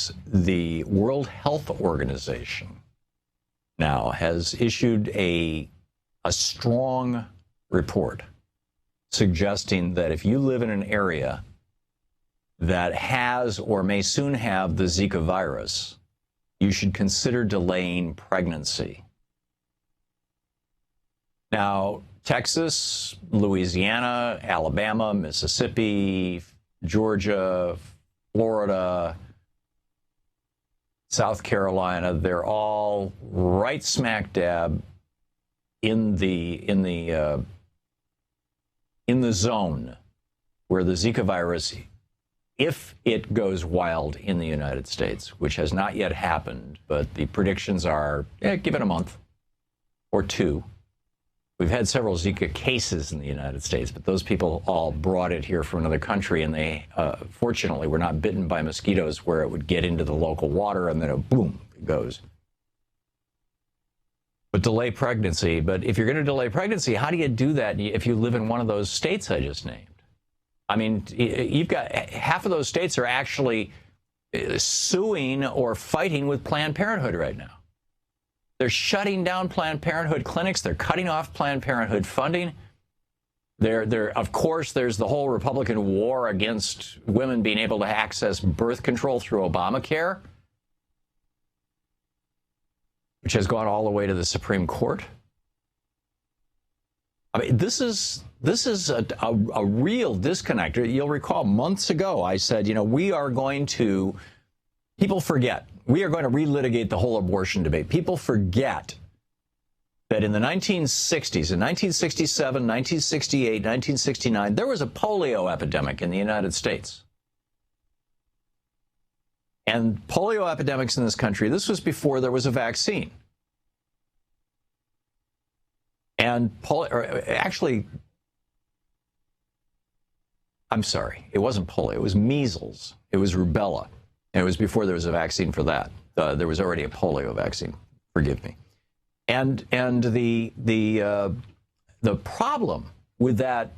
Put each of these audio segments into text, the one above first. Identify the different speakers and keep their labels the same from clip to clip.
Speaker 1: is the World Health Organization now has issued a strong report suggesting that if you live in an area that has or may soon have the Zika virus, you should consider delaying pregnancy. Now, Texas, Louisiana, Alabama, Mississippi, Georgia, Florida, South Carolina, they're all right smack dab in the zone where the Zika virus, if it goes wild in the United States, which has not yet happened, but the predictions are, give it a month or two. We've had several Zika cases in the United States, but those people all brought it here from another country, and they, fortunately, were not bitten by mosquitoes where it would get into the local water, and then boom, it goes. But delay pregnancy. But if you're going to delay pregnancy, how do you do that if you live in one of those states I just named? I mean, you've got half of those states are actually suing or fighting with Planned Parenthood right now. They're shutting down Planned Parenthood clinics. They're cutting off Planned Parenthood funding. Of course, there's the whole Republican war against women being able to access birth control through Obamacare, which has gone all the way to the Supreme Court. I mean, this is a real disconnect. You'll recall months ago I said, we are going to, people forget, we are going to relitigate the whole abortion debate. People forget that in the 1960s, in 1967, 1968, 1969, there was a polio epidemic in the United States. And polio epidemics in this country, this was before there was a vaccine. And actually, I'm sorry, it wasn't polio, it was measles, it was rubella. And it was before there was a vaccine for that. There was already a polio vaccine. Forgive me. And the problem with that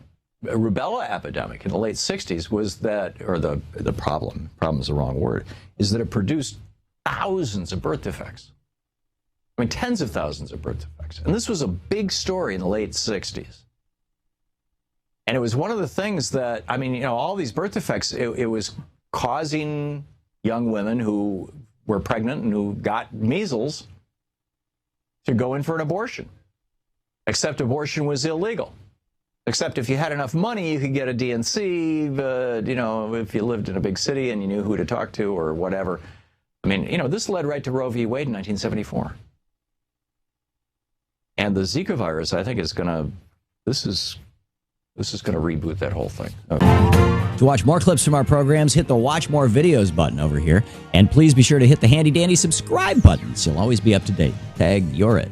Speaker 1: rubella epidemic in the late 60s was that, or the problem is the wrong word, is that it produced thousands of birth defects. I mean, tens of thousands of birth defects. And this was a big story in the late 60s. And it was one of the things that, I mean, all these birth defects, it was causing young women who were pregnant and who got measles to go in for an abortion. Except abortion was illegal. Except if you had enough money, you could get a DNC, but, if you lived in a big city and you knew who to talk to or whatever. I mean, this led right to Roe v. Wade in 1974. And the Zika virus, I think, is going to, this is going to reboot that whole thing. Okay.
Speaker 2: To watch more clips from our programs, hit the Watch More Videos button over here. And please be sure to hit the handy-dandy subscribe button so you'll always be up to date. Tag, you're it.